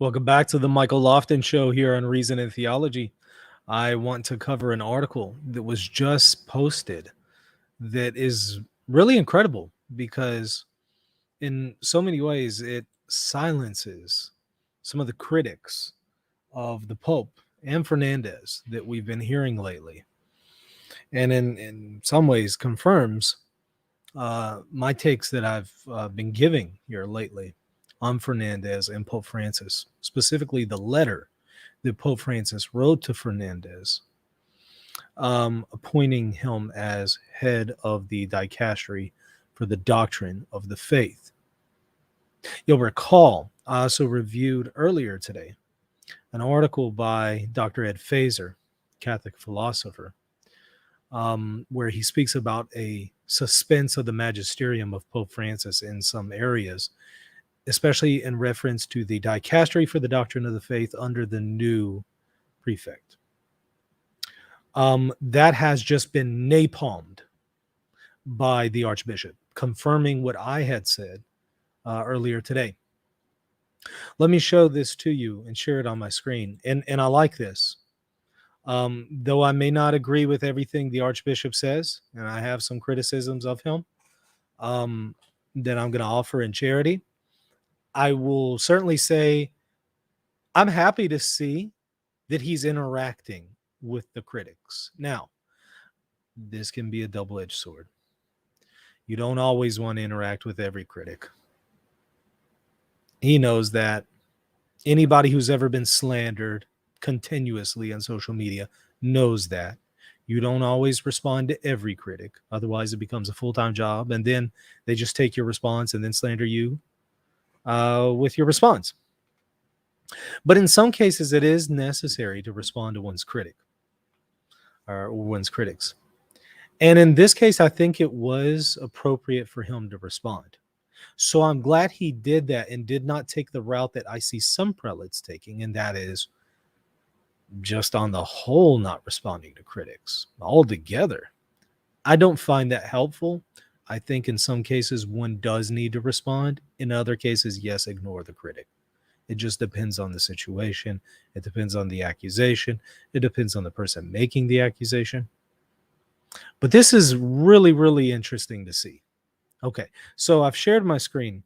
Welcome back to the Michael Lofton Show here on Reason and Theology. I want to cover an article that was just posted that is really incredible because, in so many ways, it silences some of the critics of the Pope and Fernandez that we've been hearing lately, and in some ways confirms my takes that I've been giving here lately on Fernandez and Pope Francis, specifically the letter that Pope Francis wrote to Fernandez, appointing him as head of the Dicastery for the Doctrine of the Faith. You'll recall I also reviewed earlier today an article by Dr. Ed Feser, Catholic philosopher, where he speaks about a suspense of the magisterium of Pope Francis in some areas, especially in reference to the Dicastery for the Doctrine of the Faith under the new prefect. That has just been napalmed by the Archbishop, confirming what I had said earlier today. Let me show this to you and share it on my screen. And I like this. Though I may not agree with everything the Archbishop says, and I have some criticisms of him that I'm going to offer in charity, I will certainly say I'm happy to see that he's interacting with the critics. Now, this can be a double-edged sword. You don't always want to interact with every critic. He knows that. Anybody who's ever been slandered continuously on social media knows that. You don't always respond to every critic. Otherwise, it becomes a full-time job, and then they just take your response and then slander you with your response. But in some cases, it is necessary to respond to one's critic or one's critics. And in this case, I think it was appropriate for him to respond. So I'm glad he did that and did not take the route that I see some prelates taking, and that is just on the whole not responding to critics altogether. I don't find that helpful. I think in some cases one does need to respond. In other cases, yes, ignore the critic. It just depends on the situation. It depends on the accusation. It depends on the person making the accusation. But this is really, really interesting to see. Okay, so I've shared my screen.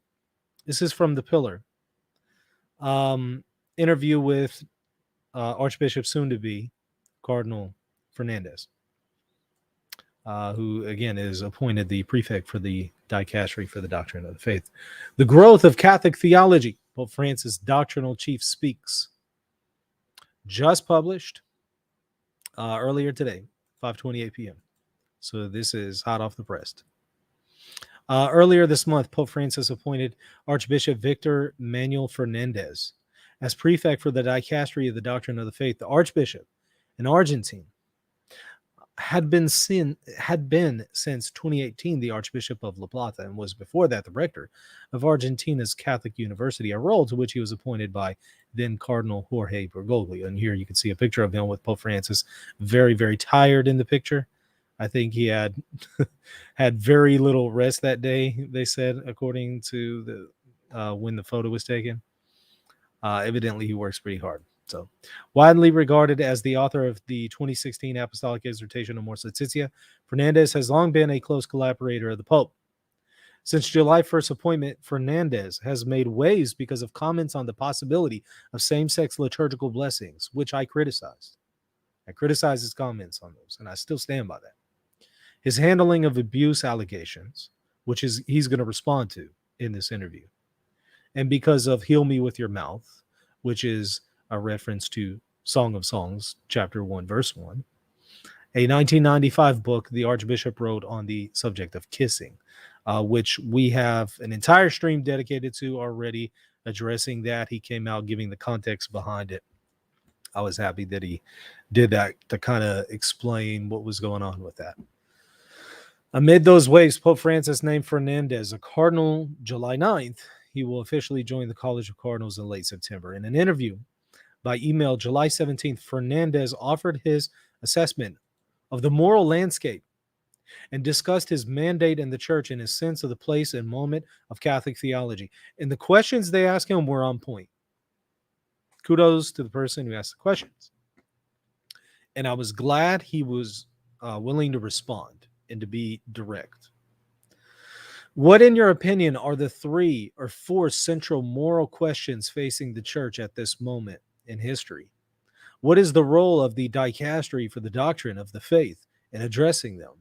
This is from the Pillar. Interview with Archbishop soon-to-be Cardinal Fernandez, who, again, is appointed the prefect for the Dicastery for the Doctrine of the Faith. The growth of Catholic theology, Pope Francis Doctrinal Chief speaks. Just published earlier today, 5:28 p.m. So this is hot off the press. Earlier this month, Pope Francis appointed Archbishop Victor Manuel Fernandez as prefect for the Dicastery of the Doctrine of the Faith. The Archbishop, in Argentine, had been since 2018 the Archbishop of La Plata, and was before that the rector of Argentina's Catholic University, a role to which he was appointed by then Cardinal Jorge Bergoglio. And here you can see a picture of him with Pope Francis, very, very tired in the picture. I think he had had very little rest that day, they said, according to the when the photo was taken. Evidently, he works pretty hard. So, widely regarded as the author of the 2016 Apostolic Exhortation Amoris Laetitia, Fernandez has long been a close collaborator of the Pope. Since July 1st appointment, Fernandez has made waves because of comments on the possibility of same-sex liturgical blessings, which I criticized. I criticized his comments on those, and I still stand by that. His handling of abuse allegations, which is he's going to respond to in this interview. And because of Heal Me With Your Mouth, which is a reference to Song of Songs, chapter 1, verse 1, a 1995 book the Archbishop wrote on the subject of kissing, which we have an entire stream dedicated to already, addressing that. He came out giving the context behind it. I was happy that he did that to kind of explain what was going on with that. Amid those waves, Pope Francis named Fernandez a cardinal July 9th. He will officially join the College of Cardinals in late September. In an interview by email July 17th, Fernandez offered his assessment of the moral landscape and discussed his mandate in the church and his sense of the place and moment of Catholic theology. And the questions they asked him were on point. kudos to the person who asked the questions. And I was glad he was willing to respond and to be direct. What, in your opinion, are the 3 or 4 central moral questions facing the church at this moment in history? What is the role of the Dicastery for the doctrine of the faith in addressing them?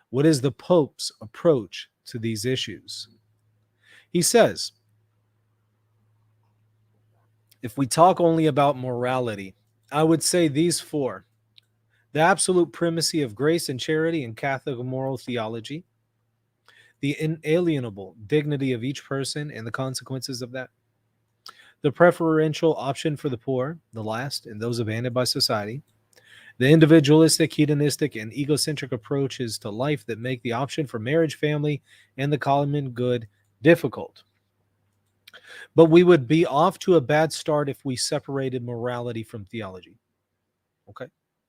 What is the Pope's approach to these issues? He says, if we talk only about morality, I would say these 4: the absolute primacy of grace and charity in Catholic moral theology, the inalienable dignity of each person and the consequences of that, the preferential option for the poor, the last, and those abandoned by society, the individualistic, hedonistic, and egocentric approaches to life that make the option for marriage, family, and the common good difficult. But we would be off to a bad start if we separated morality from theology.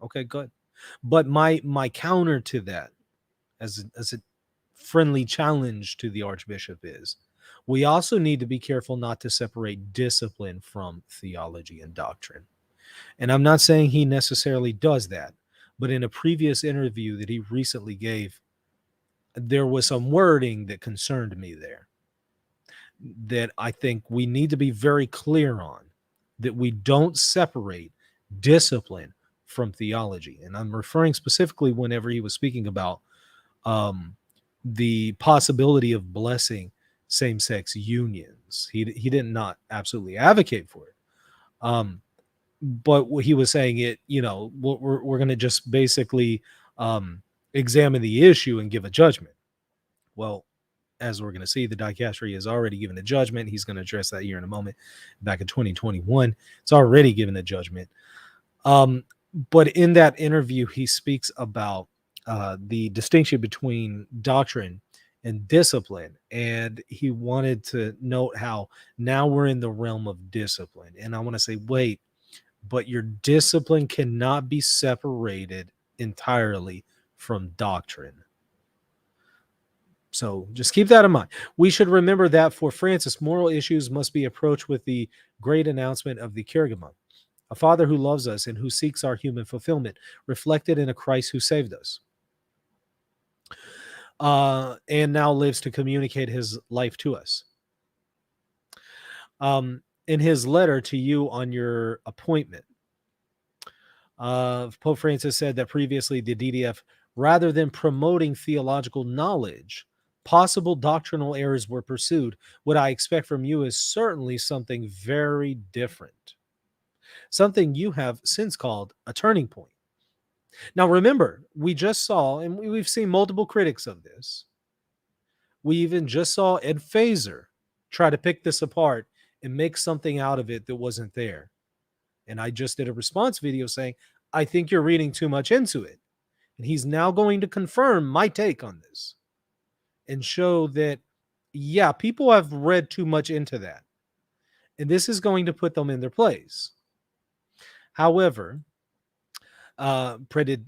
Okay, good. But my counter to that, as a friendly challenge to the Archbishop, is we also need to be careful not to separate discipline from theology and doctrine. And I'm not saying he necessarily does that, but in a previous interview that he recently gave, there was some wording that concerned me there that I think we need to be very clear on, that we don't separate discipline from theology. And I'm referring specifically whenever he was speaking about the possibility of blessing same-sex unions. He did not absolutely advocate for it. But what he was saying, we're going to just basically examine the issue and give a judgment. Well, as we're going to see, the Dicastery has already given a judgment. He's going to address that here in a moment. Back in 2021, it's already given a judgment. But in that interview, he speaks about the distinction between doctrine and discipline. And he wanted to note how now we're in the realm of discipline. And I want to say, wait, but your discipline cannot be separated entirely from doctrine. So just keep that in mind. We should remember that for Francis, moral issues must be approached with the great announcement of the Kyrgyzstan, a Father who loves us and who seeks our human fulfillment, reflected in a Christ who saved us, and now lives to communicate his life to us. In his letter to you on your appointment, Pope Francis said that previously the DDF, rather than promoting theological knowledge, possible doctrinal errors were pursued. What I expect from you is certainly something very different, something you have since called a turning point. Now, remember, we just saw, and we've seen multiple critics of this, we even just saw Ed Fazer try to pick this apart and make something out of it that wasn't there. And I just did a response video saying, I think you're reading too much into it. And he's now going to confirm my take on this and show that, yeah, people have read too much into that. And this is going to put them in their place. However, Predicate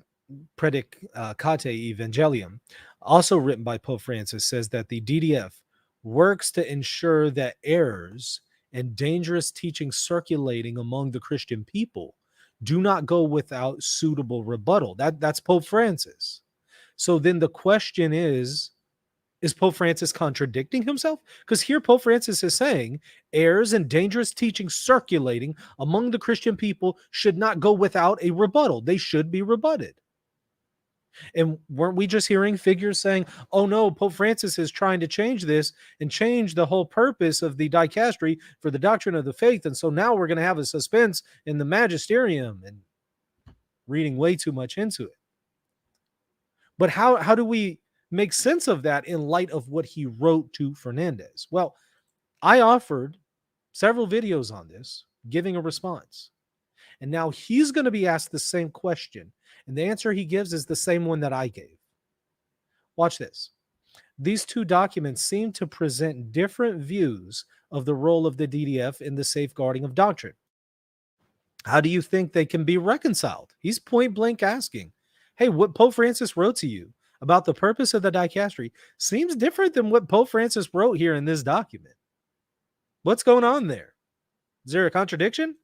Evangelium, also written by Pope Francis, says that the DDF works to ensure that errors and dangerous teaching circulating among the Christian people do not go without suitable rebuttal. That's Pope Francis. So then the question is Pope Francis contradicting himself? Because here Pope Francis is saying errors and dangerous teaching circulating among the Christian people should not go without a rebuttal. They should be rebutted. And weren't we just hearing figures saying, oh no, Pope Francis is trying to change this and change the whole purpose of the Dicastery for the doctrine of the faith. And so now we're going to have a suspense in the magisterium, and reading way too much into it. But how do we make sense of that in light of what he wrote to Fernandez? Well, I offered several videos on this, giving a response. And now he's going to be asked the same question. And the answer he gives is the same one that I gave. Watch this. These two documents seem to present different views of the role of the DDF in the safeguarding of doctrine. How do you think they can be reconciled? He's point blank asking, hey, what Pope Francis wrote to you about the purpose of the Dicastery seems different than what Pope Francis wrote here in this document. What's going on there? Is there a contradiction?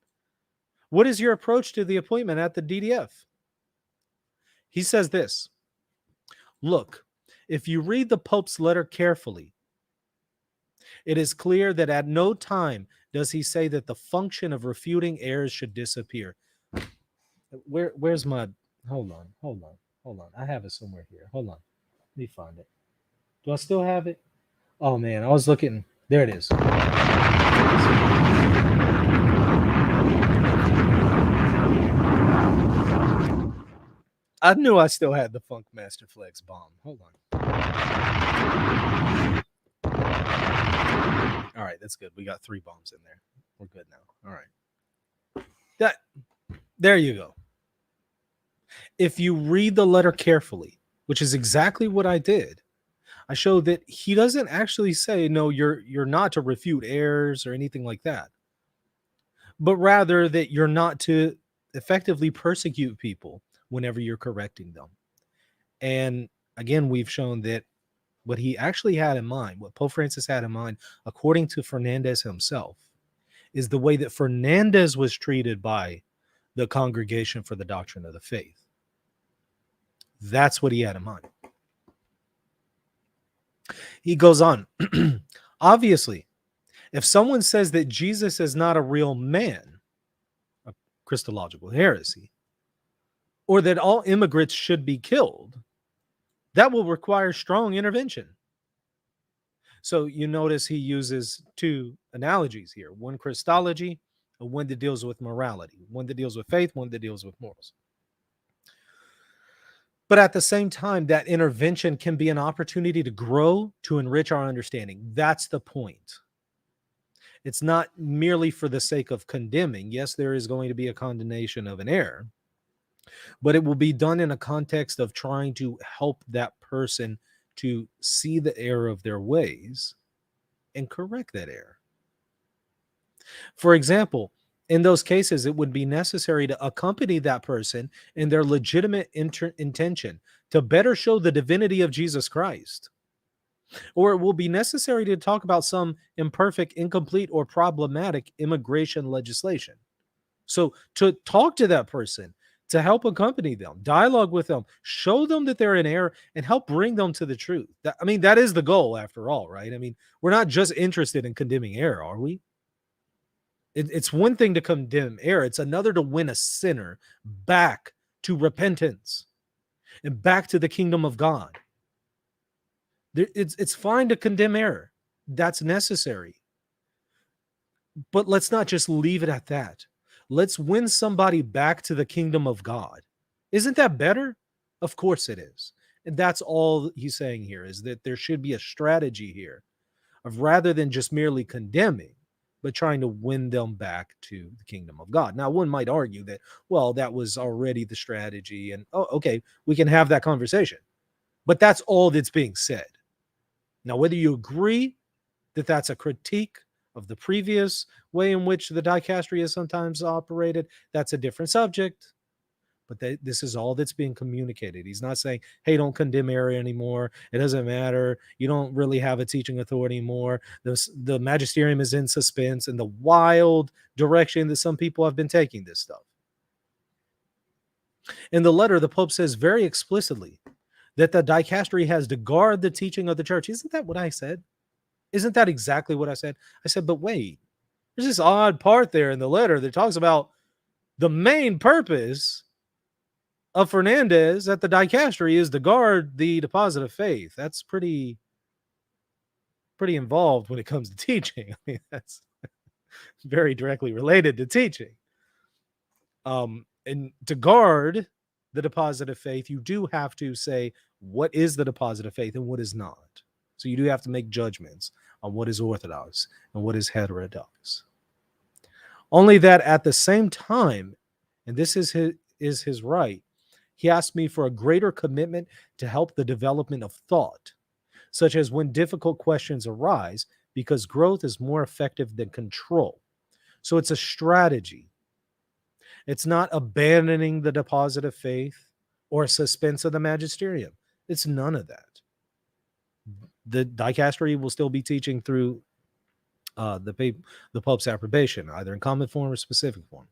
What is your approach to the appointment at the DDF? He says this: look, if you read the Pope's letter carefully, it is clear that at no time does he say that the function of refuting errors should disappear. Where's my, hold on. I have it somewhere here. Hold on. Let me find it. Do I still have it? Oh man, I was looking. There it is. I knew I still had the Funk Master Flex bomb. Hold on. All right, that's good. We got 3 bombs in there. We're good now. All right. There you go. If you read the letter carefully, which is exactly what I did, I showed that he doesn't actually say, no, you're not to refute errors or anything like that, but rather that you're not to effectively persecute people whenever you're correcting them. And again, we've shown that what he actually had in mind, what Pope Francis had in mind, according to Fernandez himself, is the way that Fernandez was treated by the Congregation for the Doctrine of the Faith. That's what he had in mind. He goes on. Obviously, if someone says that Jesus is not a real man, a Christological heresy, or that all immigrants should be killed, that will require strong intervention. So you notice he uses 2 analogies here: one Christology, and one that deals with morality, one that deals with faith, one that deals with morals. But at the same time, that intervention can be an opportunity to grow, to enrich our understanding. That's the point. It's not merely for the sake of condemning. Yes, there is going to be a condemnation of an error, but it will be done in a context of trying to help that person to see the error of their ways and correct that error. For example, in those cases, it would be necessary to accompany that person in their legitimate intention to better show the divinity of Jesus Christ. Or it will be necessary to talk about some imperfect, incomplete, or problematic immigration legislation. So to talk to that person, to help accompany them, dialogue with them, show them that they're in error, and help bring them to the truth. That is the goal after all, right? We're not just interested in condemning error, are we? It's one thing to condemn error. It's another to win a sinner back to repentance and back to the kingdom of God. It's fine to condemn error. That's necessary. But let's not just leave it at that. Let's win somebody back to the kingdom of God. Isn't that better? Of course it is. And that's all he's saying here, is that there should be a strategy here of, rather than just merely condemning, but trying to win them back to the kingdom of God. Now, one might argue that, well, that was already the strategy, and okay, we can have that conversation. But that's all that's being said. Now, whether you agree that that's a critique of the previous way in which the Dicastery has sometimes operated, that's a different subject. But this is all that's being communicated. He's not saying, hey, don't condemn error anymore. It doesn't matter. You don't really have a teaching authority anymore. The magisterium is in suspense in the wild direction that some people have been taking this stuff. In the letter, the Pope says very explicitly that the Dicastery has to guard the teaching of the church. Isn't that what I said? Isn't that exactly what I said? I said, but wait, there's this odd part there in the letter that talks about the main purpose of Fernandez at the Dicastery is to guard the deposit of faith. That's pretty involved when it comes to teaching. That's very directly related to teaching. And to guard the deposit of faith, you do have to say what is the deposit of faith and what is not. So you do have to make judgments on what is orthodox and what is heterodox. Only that at the same time, and this is his right, he asked me for a greater commitment to help the development of thought, such as when difficult questions arise, because growth is more effective than control. So it's a strategy. It's not abandoning the deposit of faith or suspense of the magisterium. It's none of that. The Dicastery will still be teaching through the Pope's approbation, either in common form or specific form.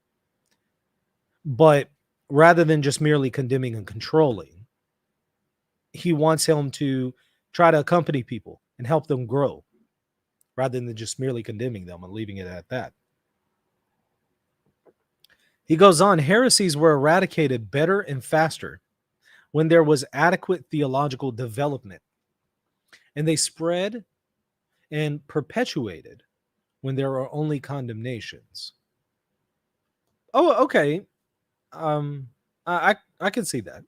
But rather than just merely condemning and controlling, he wants him to try to accompany people and help them grow, rather than just merely condemning them and leaving it at that. He goes on, heresies were eradicated better and faster when there was adequate theological development, and they spread and perpetuated when there are only condemnations. Oh, okay. I can see that.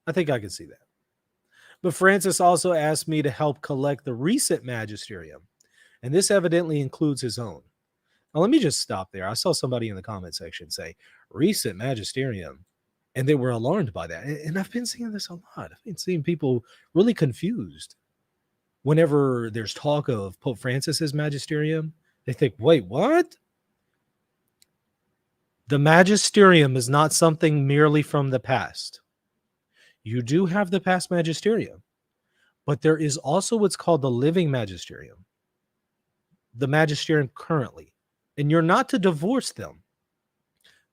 I think I can see that. But Francis also asked me to help collect the recent magisterium, and this evidently includes his own. Now, let me just stop there. I saw somebody in the comment section say recent magisterium, and they were alarmed by that. And I've been seeing this a lot. I've been seeing people really confused whenever there's talk of Pope Francis's magisterium. They think, wait, what? The magisterium is not something merely from the past. You do have the past magisterium, but there is also what's called the living magisterium, the magisterium currently. And you're not to divorce them.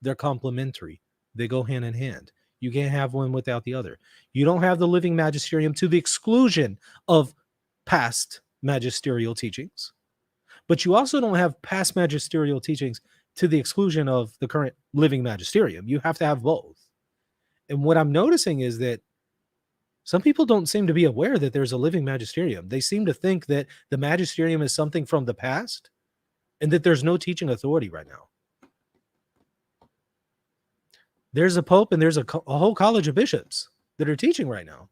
They're complementary. They go hand in hand. You can't have one without the other. You don't have the living magisterium to the exclusion of past magisterial teachings, but you also don't have past magisterial teachings to the exclusion of the current living magisterium. You have to have both. And what I'm noticing is that some people don't seem to be aware that there's a living magisterium. They seem to think that the magisterium is something from the past and that there's no teaching authority right now. There's a pope and there's a whole college of bishops that are teaching right now.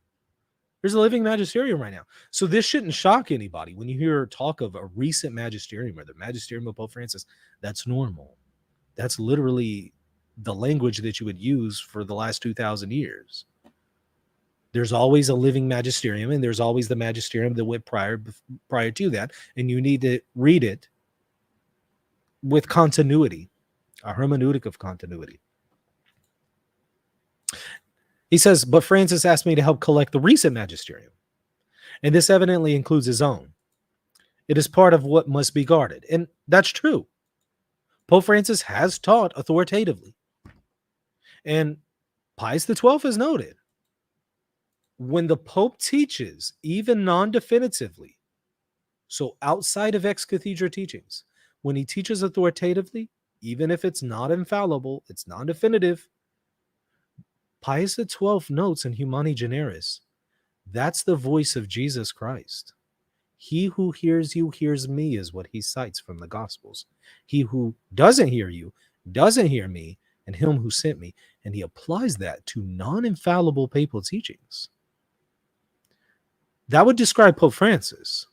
There's a living magisterium right now. So this shouldn't shock anybody. When you hear talk of a recent magisterium or the magisterium of Pope Francis, that's normal. That's literally the language that you would use for the last 2,000 years. There's always a living magisterium, and there's always the magisterium that went prior to that, and you need to read it with continuity, a hermeneutic of continuity. He says, but Francis asked me to help collect the recent magisterium, and this evidently includes his own. It is part of what must be guarded, and that's true. Pope Francis has taught authoritatively, and Pius XII has noted, when the Pope teaches, even non-definitively, so outside of ex-cathedra teachings, when he teaches authoritatively, even if it's not infallible, it's non-definitive, Pius XII notes in Humani Generis, that's the voice of Jesus Christ. He who hears you hears me is what he cites from the Gospels. He who doesn't hear you doesn't hear me and him who sent me. And he applies that to non-infallible papal teachings. That would describe Pope Francis.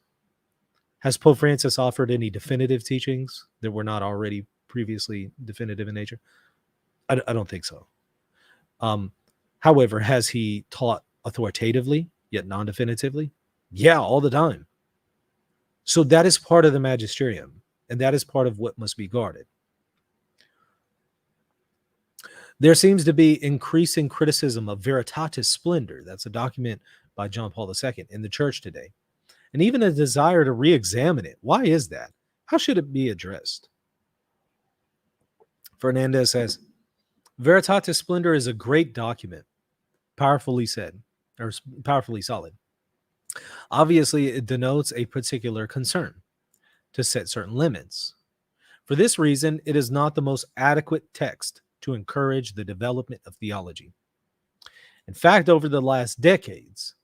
Has Pope Francis offered any definitive teachings that were not already previously definitive in nature? I don't think so. However, has he taught authoritatively, yet non-definitively? Yeah, all the time. So that is part of the magisterium, and that is part of what must be guarded. There seems to be increasing criticism of Veritatis splendor. That's a document by John Paul II in the church today. And even a desire to re-examine it. Why is that? How should it be addressed? Fernandez says, Veritatis splendor is a great document, powerfully said, or powerfully solid. Obviously, it denotes a particular concern to set certain limits. For this reason, it is not the most adequate text to encourage the development of theology. In fact, over the last decades,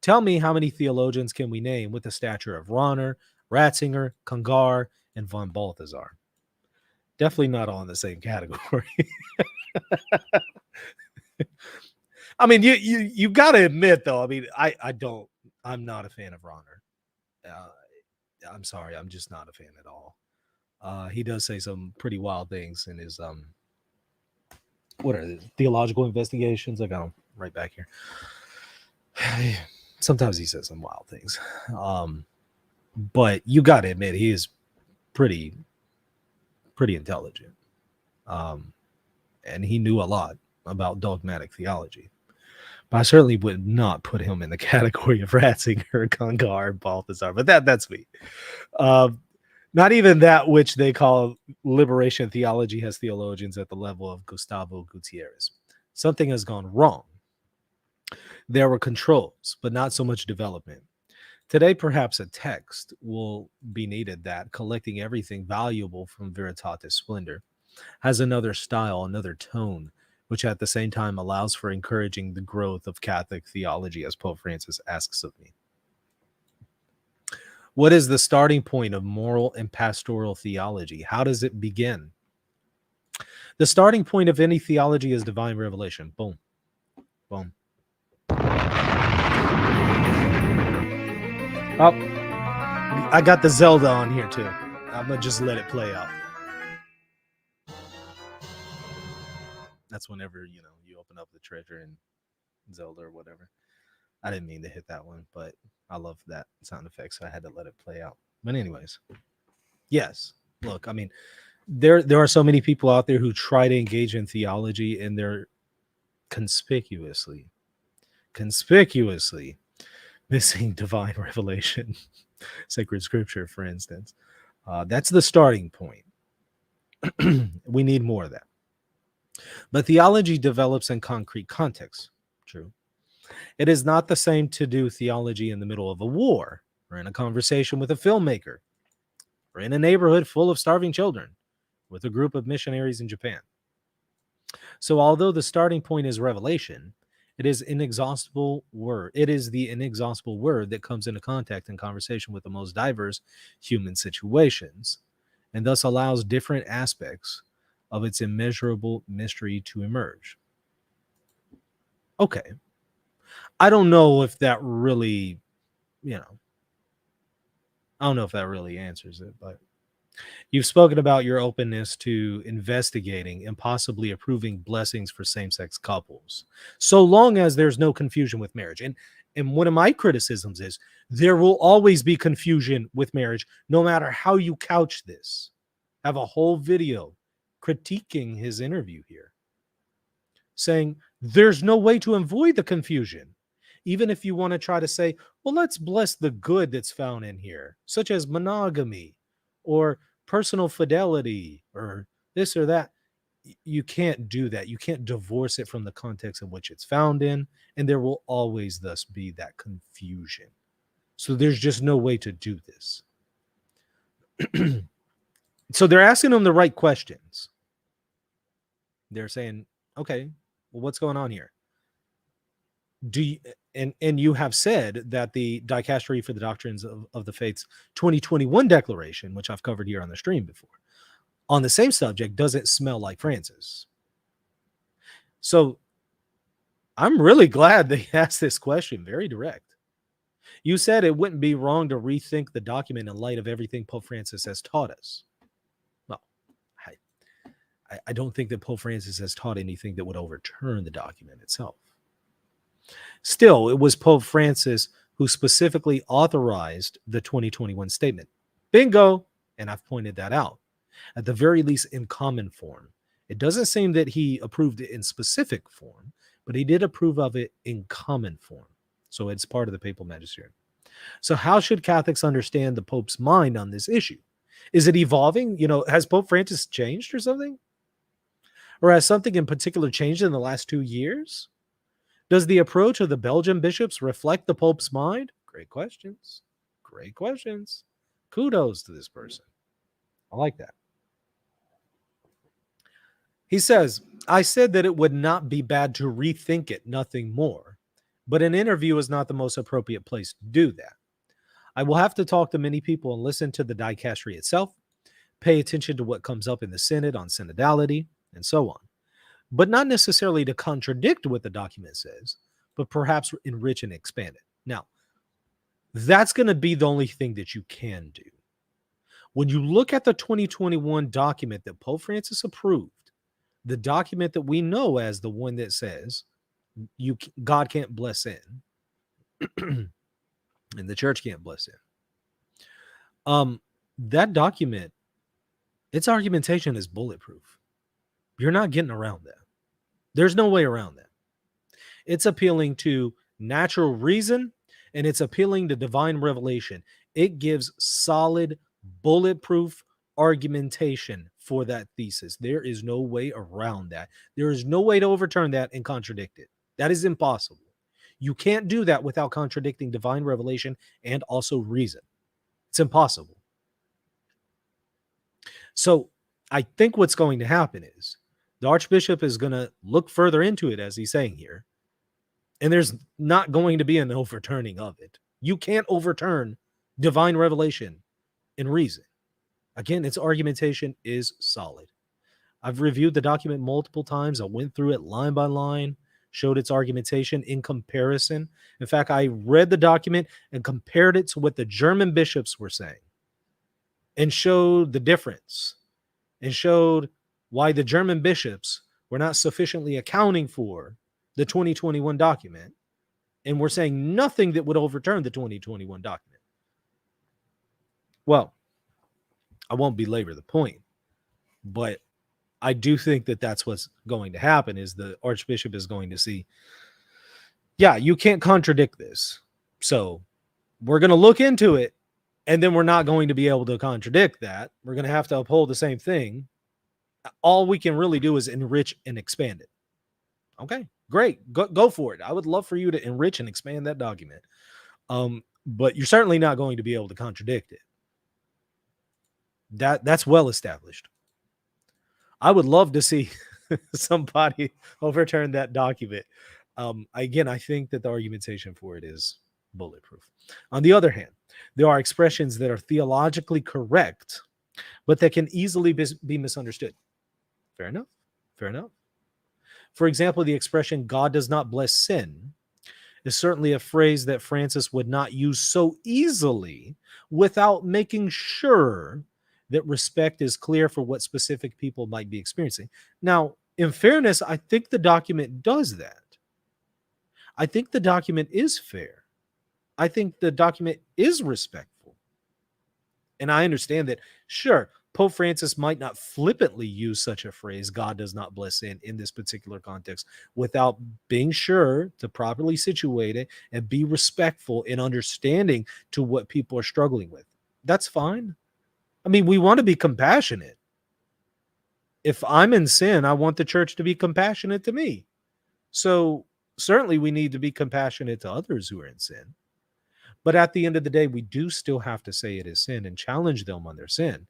tell me how many theologians can we name with the stature of Rahner, Ratzinger, Congar, and von Balthasar? Definitely not all in the same category. I mean, you got to admit, though, I mean, I'm not a fan of Rahner. I'm sorry, I'm just not a fan at all. He does say some pretty wild things in his, what are the theological investigations? I got them right back here. Sometimes he says some wild things. But you got to admit, he is pretty intelligent. And he knew a lot about dogmatic theology. But I certainly would not put him in the category of Ratzinger, Congar, Balthasar. But that's me. Not even that which they call liberation theology has theologians at the level of Gustavo Gutierrez. Something has gone wrong. There were controls, but not so much development. Today, perhaps a text will be needed that, collecting everything valuable from Veritatis splendor, has another style, another tone, which at the same time allows for encouraging the growth of Catholic theology, as Pope Francis asks of me. What is the starting point of moral and pastoral theology? How does it begin? The starting point of any theology is divine revelation. Boom. Boom. Oh, I got the Zelda on here too. I'm going to just let it play out. That's whenever, you open up the treasure in Zelda or whatever. I didn't mean to hit that one, but I love that sound effect, so I had to let it play out. But anyways, yes. Look, I mean, there are so many people out there who try to engage in theology, and they're conspicuously missing divine revelation, sacred scripture, for instance. That's the starting point. We need more of that. But theology develops in concrete contexts. True. It is not the same to do theology in the middle of a war, or in a conversation with a filmmaker, or in a neighborhood full of starving children, with a group of missionaries in Japan. So although the starting point is revelation, it is inexhaustible word. It is the inexhaustible word that comes into contact and conversation with the most diverse human situations, and thus allows different aspects of its immeasurable mystery to emerge. Okay. I don't know if that really, I don't know if that really answers it, but you've spoken about your openness to investigating and possibly approving blessings for same-sex couples, so long as there's no confusion with marriage. And one of my criticisms is there will always be confusion with marriage, no matter how you couch this. I have a whole video critiquing his interview here, saying there's no way to avoid the confusion. Even if you want to try to say, well, let's bless the good that's found in here, such as monogamy or personal fidelity or this or that, you can't do that. You can't divorce it from the context in which it's found in, and there will always thus be that confusion. So there's just no way to do this. So they're asking them the right questions. They're saying, okay, well, what's going on here? Do you, and you have said that the Dicastery for the Doctrines of the Faith's 2021 declaration, which I've covered here on the stream before, on the same subject, doesn't smell like Francis. So I'm really glad they asked this question, very direct. You said it wouldn't be wrong to rethink the document in light of everything Pope Francis has taught us. Well, I don't think that Pope Francis has taught anything that would overturn the document itself. Still, it was Pope Francis who specifically authorized the 2021 statement. Bingo! And I've pointed that out. At the very least, in common form. It doesn't seem that he approved it in specific form, but he did approve of it in common form. So it's part of the papal magisterium. So how should Catholics understand the Pope's mind on this issue? Is it evolving? Has Pope Francis changed or something? Or has something in particular changed in the last 2 years? Does the approach of the Belgian bishops reflect the Pope's mind? Great questions. Great questions. Kudos to this person. I like that. He says, I said that it would not be bad to rethink it, nothing more. But an interview is not the most appropriate place to do that. I will have to talk to many people and listen to the Dicastery itself, pay attention to what comes up in the Synod on synodality, and so on. But not necessarily to contradict what the document says, but perhaps enrich and expand it. Now, that's going to be the only thing that you can do. When you look at the 2021 document that Pope Francis approved, the document that we know as the one that says God can't bless sin, and the church can't bless sin. That document, its argumentation is bulletproof. You're not getting around that. There's no way around that. It's appealing to natural reason, and it's appealing to divine revelation. It gives solid Bulletproof argumentation for that thesis. There is no way around that. There is no way to overturn that and contradict it. That is impossible. You can't do that without contradicting divine revelation and also reason. It's impossible. So I think what's going to happen is the Archbishop is going to look further into it, as he's saying here, and there's not going to be an overturning of it. You can't overturn divine revelation and reason. Again, its argumentation is solid. I've reviewed the document multiple times. I went through it line by line, showed its argumentation in comparison. In fact, I read the document and compared it to what the German bishops were saying and showed the difference and showed why the German bishops were not sufficiently accounting for the 2021 document and were saying nothing that would overturn the 2021 document. Well, I won't belabor the point, but I do think that that's what's going to happen is the Archbishop is going to see, yeah, you can't contradict this. So we're going to look into it, and then we're not going to be able to contradict that. We're going to have to uphold the same thing. All we can really do is enrich and expand it. Okay, great. Go for it. I would love for you to enrich and expand that document. But you're certainly not going to be able to contradict it. That's well established. I would love to see somebody overturn that document. Again, I think that the argumentation for it is bulletproof. On the other hand, there are expressions that are theologically correct, but that can easily be misunderstood. Fair enough. Fair enough. For example, the expression God does not bless sin is certainly a phrase that Francis would not use so easily without making sure that respect is clear for what specific people might be experiencing. Now, in fairness, I think the document does that. I think the document is fair. I think the document is respectful. And I understand that, sure, Pope Francis might not flippantly use such a phrase, God does not bless sin, in this particular context, without being sure to properly situate it and be respectful in understanding to what people are struggling with. That's fine. I mean, we want to be compassionate. If I'm in sin, I want the church to be compassionate to me. So certainly we need to be compassionate to others who are in sin. But at the end of the day, we do still have to say it is sin and challenge them on their sin.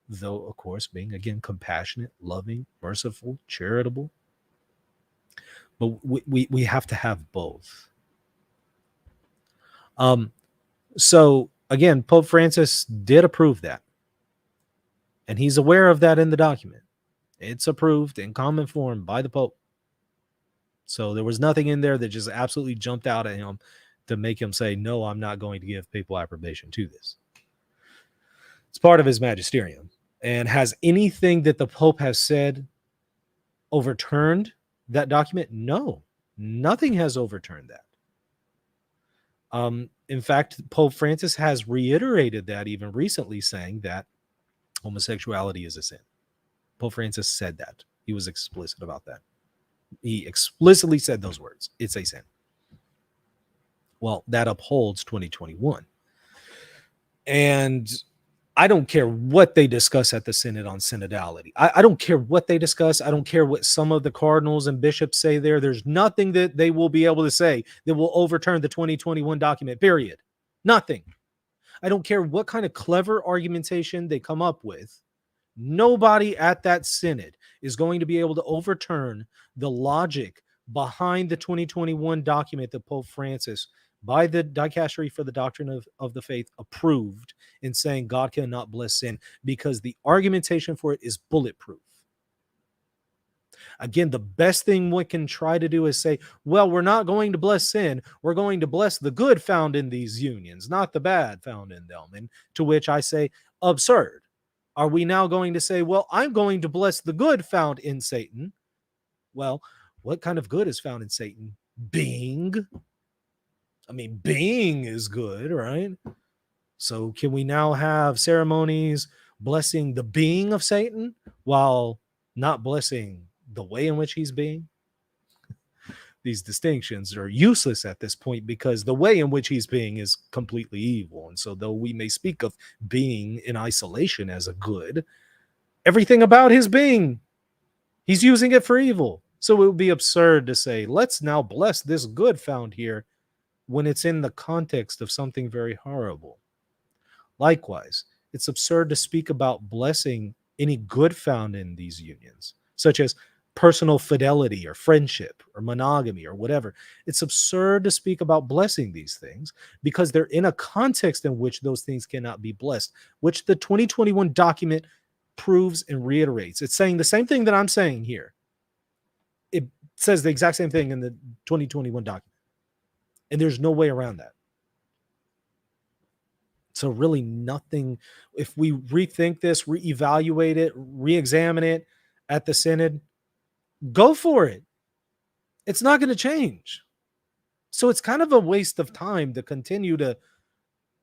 Though, of course, being, again, compassionate, loving, merciful, charitable. But we have to have both. So, again, Pope Francis did approve that. And he's aware of that in the document. It's approved in common form by the Pope. So there was nothing in there that just absolutely jumped out at him to make him say, no, I'm not going to give papal approbation to this. It's part of his magisterium. And has anything that the Pope has said overturned that document? No, nothing has overturned that. In fact, Pope Francis has reiterated that even recently, saying that homosexuality is a sin. Pope Francis said that. He was explicit about that. He explicitly said those words. It's a sin. Well, that upholds 2021. And I don't care what they discuss at the Synod on synodality. I don't care what they discuss. I don't care what some of the cardinals and bishops say there. There's nothing that they will be able to say that will overturn the 2021 document, period. Nothing. I don't care what kind of clever argumentation they come up with. Nobody at that synod is going to be able to overturn the logic behind the 2021 document that Pope Francis, by the Dicastery for the Doctrine of the Faith, approved in saying God cannot bless sin, because the argumentation for it is bulletproof. Again, the best thing we can try to do is say, well, we're not going to bless sin. We're going to bless the good found in these unions, not the bad found in them. And to which I say, absurd. Are we now going to say, well, I'm going to bless the good found in Satan? Well, what kind of good is found in Satan? Being. I mean, being is good, right? So can we now have ceremonies blessing the being of Satan while not blessing the way in which he's being? these distinctions are useless at this point, because the way in which he's being is completely evil. And so though we may speak of being in isolation as a good, everything about his being, he's using it for evil. So it would be absurd to say, let's now bless this good found here, when it's in the context of something very horrible. Likewise, it's absurd to speak about blessing any good found in these unions, such as personal fidelity or friendship or monogamy or whatever. It's absurd to speak about blessing these things, because they're in a context in which those things cannot be blessed, which the 2021 document proves and reiterates. It's saying the same thing that I'm saying here. It says the exact same thing in the 2021 document. And there's no way around that. So really nothing, if we rethink this, reevaluate it, re-examine it at the synod, go for it. It's not going to change. So it's kind of a waste of time to continue to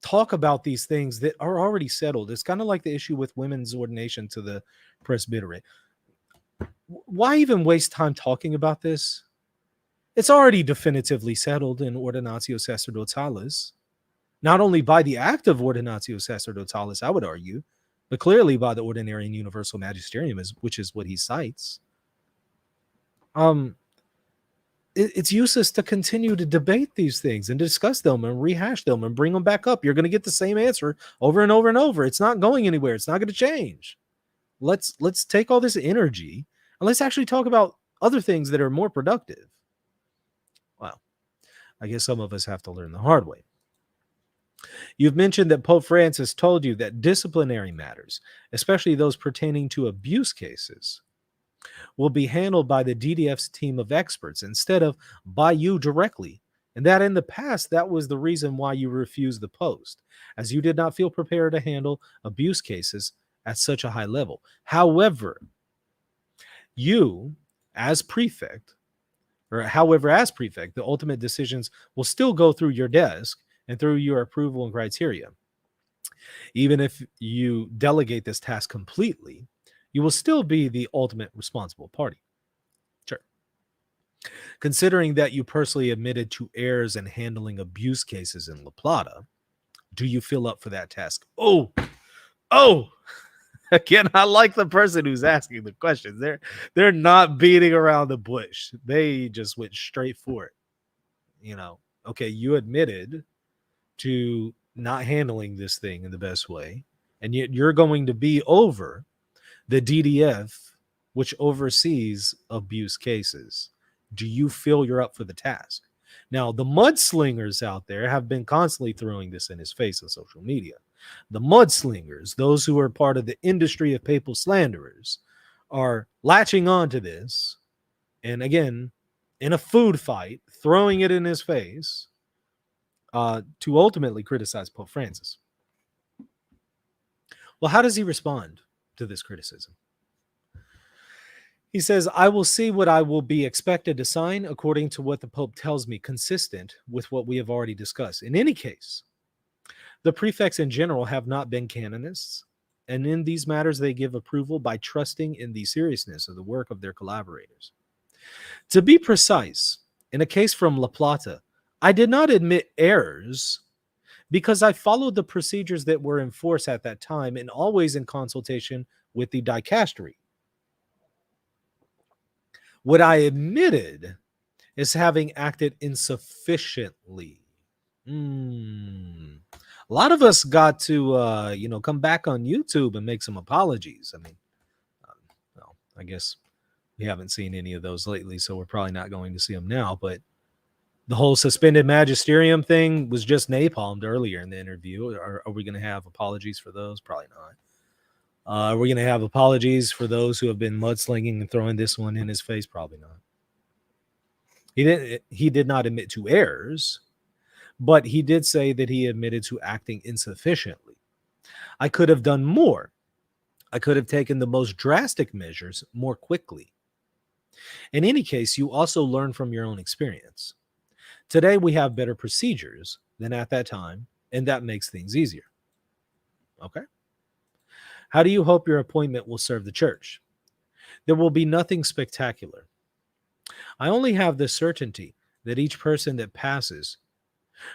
talk about these things that are already settled. It's kind of like the issue with women's ordination to the presbyterate. Why even waste time talking about this? It's already definitively settled in Ordinatio Sacerdotalis, not only by the act of Ordinatio Sacerdotalis, I would argue, but clearly by the Ordinary and Universal Magisterium, which is what he cites. It's useless to continue to debate these things and discuss them and rehash them and bring them back up. You're going to get the same answer over and over and over. It's not going anywhere. It's not going to change. Let's take all this energy and let's actually talk about other things that are more productive. Well, I guess some of us have to learn the hard way. You've mentioned that Pope Francis told you that disciplinary matters, especially those pertaining to abuse cases, will be handled by the DDF's team of experts instead of by you directly, and that in the past that was the reason why you refused the post, as you did not feel prepared to handle abuse cases at such a high level. However, you, as prefect, the ultimate decisions will still go through your desk and through your approval and criteria. Even if you delegate this task completely, you will still be the ultimate responsible party. Sure. Considering that you personally admitted to errors in handling abuse cases in La Plata, do you feel up for that task? Oh, again, I like the person who's asking the questions. They're not beating around the bush. They just went straight for it. Okay, you admitted to not handling this thing in the best way, and yet you're going to be over the DDF, which oversees abuse cases. Do you feel you're up for the task? Now, the mudslingers out there have been constantly throwing this in his face on social media. The mudslingers, those who are part of the industry of papal slanderers, are latching on to this, and again, in a food fight, throwing it in his face to ultimately criticize Pope Francis. Well, how does he respond to this criticism? He says, I will see what I will be expected to sign according to what the Pope tells me, consistent with what we have already discussed. In any case, the prefects in general have not been canonists, and in these matters they give approval by trusting in the seriousness of the work of their collaborators. To be precise, in a case from La Plata, I did not admit errors because I followed the procedures that were in force at that time and always in consultation with the Dicastery. What I admitted is having acted insufficiently. A lot of us got to, come back on YouTube and make some apologies. I mean, well, I guess we haven't seen any of those lately, so we're probably not going to see them now. But the whole suspended magisterium thing was just napalmed earlier in the interview. Are we going to have apologies for those? Probably not. Are we going to have apologies for those who have been mudslinging and throwing this one in his face? Probably not. He did not admit to errors, but he did say that he admitted to acting insufficiently. I could have done more. I could have taken the most drastic measures more quickly. In any case, you also learn from your own experience. Today, we have better procedures than at that time, and that makes things easier. Okay? How do you hope your appointment will serve the church? There will be nothing spectacular. I only have the certainty that each person that passes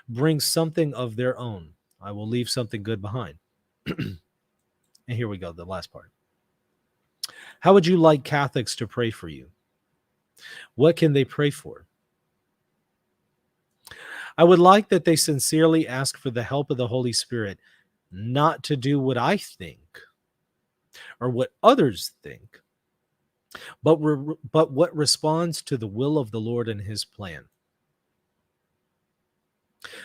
brings something of their own. I will leave something good behind. And here we go, the last part. How would you like Catholics to pray for you? What can they pray for? I would like that they sincerely ask for the help of the Holy Spirit, not to do what I think or what others think, but what responds to the will of the Lord and his plan.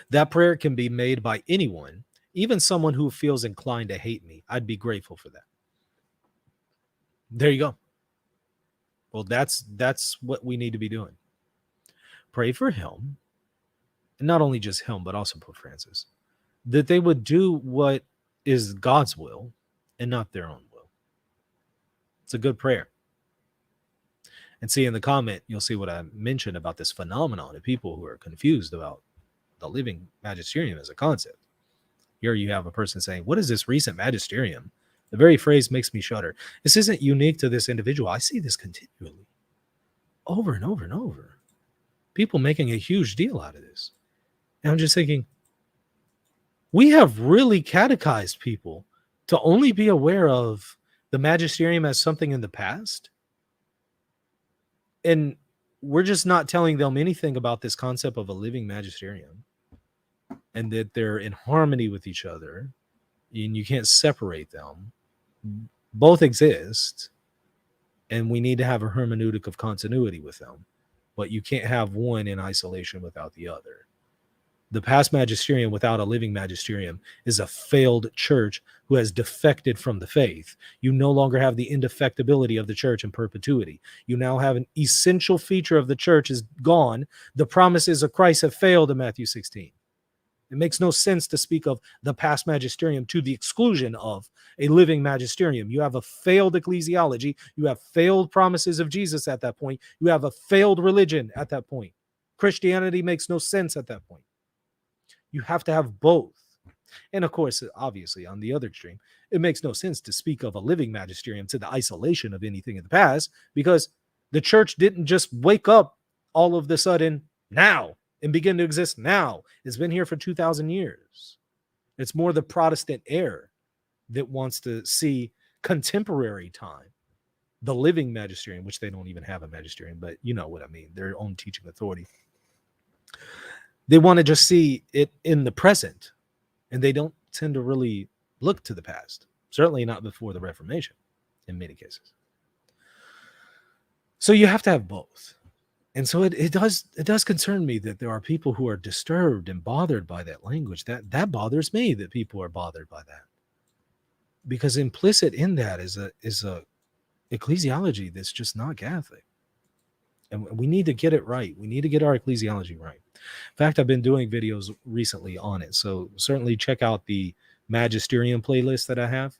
That prayer can be made by anyone, even someone who feels inclined to hate me. I'd be grateful for that. There you go. Well, that's what we need to be doing. Pray for him, and not only just him, but also Pope Francis, that they would do what is God's will and not their own will. It's a good prayer. And see, in the comment, you'll see what I mentioned about this phenomenon of people who are confused about the living magisterium as a concept. Here you have a person saying, what is this recent magisterium? The very phrase makes me shudder. This isn't unique to this individual. I see this continually, over and over and over. People making a huge deal out of this. And I'm just thinking, we have really catechized people to only be aware of the magisterium as something in the past. And we're just not telling them anything about this concept of a living magisterium and that they're in harmony with each other and you can't separate them. Both exist, and we need to have a hermeneutic of continuity with them, but you can't have one in isolation without the other. The past magisterium without a living magisterium is a failed church who has defected from the faith. You no longer have the indefectibility of the church in perpetuity. You now have an essential feature of the church is gone. The promises of Christ have failed in Matthew 16. It makes no sense to speak of the past magisterium to the exclusion of a living magisterium. You have a failed ecclesiology. You have failed promises of Jesus at that point. You have a failed religion at that point. Christianity makes no sense at that point. You have to have both. And of course, obviously, on the other extreme, it makes no sense to speak of a living magisterium to the isolation of anything in the past, because the church didn't just wake up all of the sudden now and begin to exist now. It's been here for 2,000 years. It's more the Protestant air that wants to see contemporary time, the living magisterium, which they don't even have a magisterium, but you know what I mean, their own teaching authority. They want to just see it in the present, and they don't tend to really look to the past, certainly not before the Reformation in many cases. So you have to have both. And so it does concern me that there are people who are disturbed and bothered by that language. That bothers me, that people are bothered by that, because implicit in that is a ecclesiology that's just not Catholic. And we need to get it right. We need to get our ecclesiology right. In fact, I've been doing videos recently on it. So certainly check out the Magisterium playlist that I have,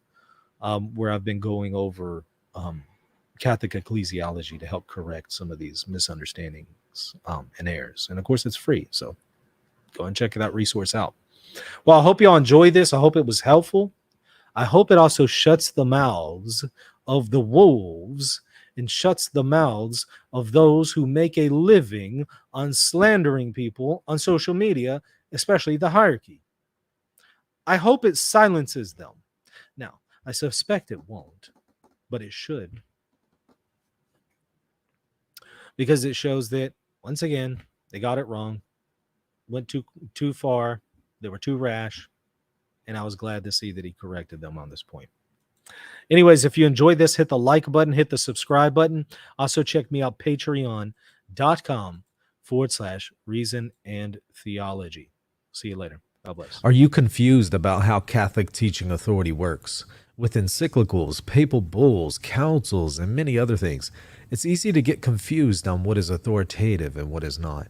where I've been going over Catholic ecclesiology to help correct some of these misunderstandings and errors. And of course, it's free. So go and check that resource out. Well, I hope y'all enjoyed this. I hope it was helpful. I hope it also shuts the mouths of the wolves and shuts the mouths of those who make a living on slandering people on social media, especially the hierarchy. I hope it silences them. Now, I suspect it won't, but it should. Because it shows that, once again, they got it wrong, went too far, they were too rash, and I was glad to see that he corrected them on this point. Anyways, if you enjoyed this, hit the like button, hit the subscribe button. Also, check me out, patreon.com/reason and theology. See you later. God bless. Are you confused about how Catholic teaching authority works? With encyclicals, papal bulls, councils, and many other things, it's easy to get confused on what is authoritative and what is not.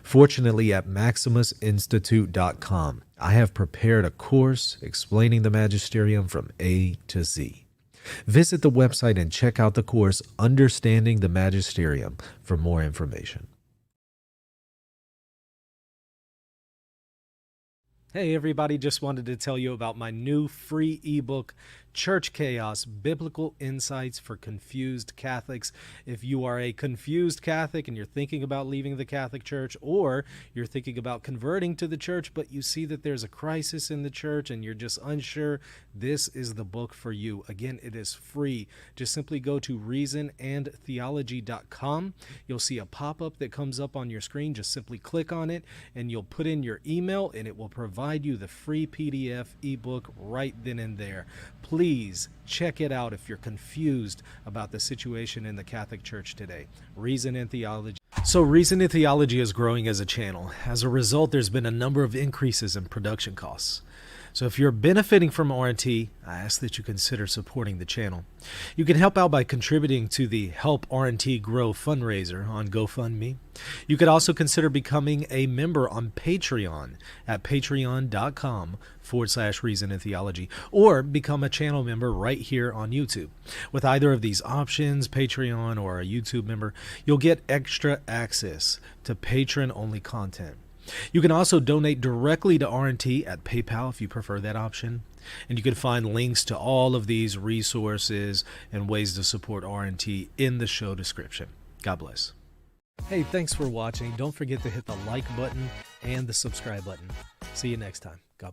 Fortunately, at maximusinstitute.com, I have prepared a course explaining the magisterium from A to Z. Visit the website and check out the course Understanding the Magisterium for more information. Hey everybody, just wanted to tell you about my new free ebook, Church Chaos, Biblical Insights for Confused Catholics. If you are a confused Catholic and you're thinking about leaving the Catholic Church, or you're thinking about converting to the church, but you see that there's a crisis in the church and you're just unsure, this is the book for you. Again, it is free. Just simply go to reasonandtheology.com. You'll see a pop-up that comes up on your screen. Just simply click on it and you'll put in your email and it will provide you the free PDF ebook right then and there. Please check it out if you're confused about the situation in the Catholic Church today. Reason and Theology. So Reason and Theology is growing as a channel. As a result, there's been a number of increases in production costs. So if you're benefiting from RNT, I ask that you consider supporting the channel. You can help out by contributing to the Help RNT Grow fundraiser on GoFundMe. You could also consider becoming a member on Patreon at patreon.com/Reason and Theology, or become a channel member right here on YouTube. With either of these options, Patreon or a YouTube member, you'll get extra access to patron-only content. You can also donate directly to RNT at PayPal if you prefer that option. And you can find links to all of these resources and ways to support RNT in the show description. God bless. Hey, thanks for watching. Don't forget to hit the like button and the subscribe button. See you next time. God bless.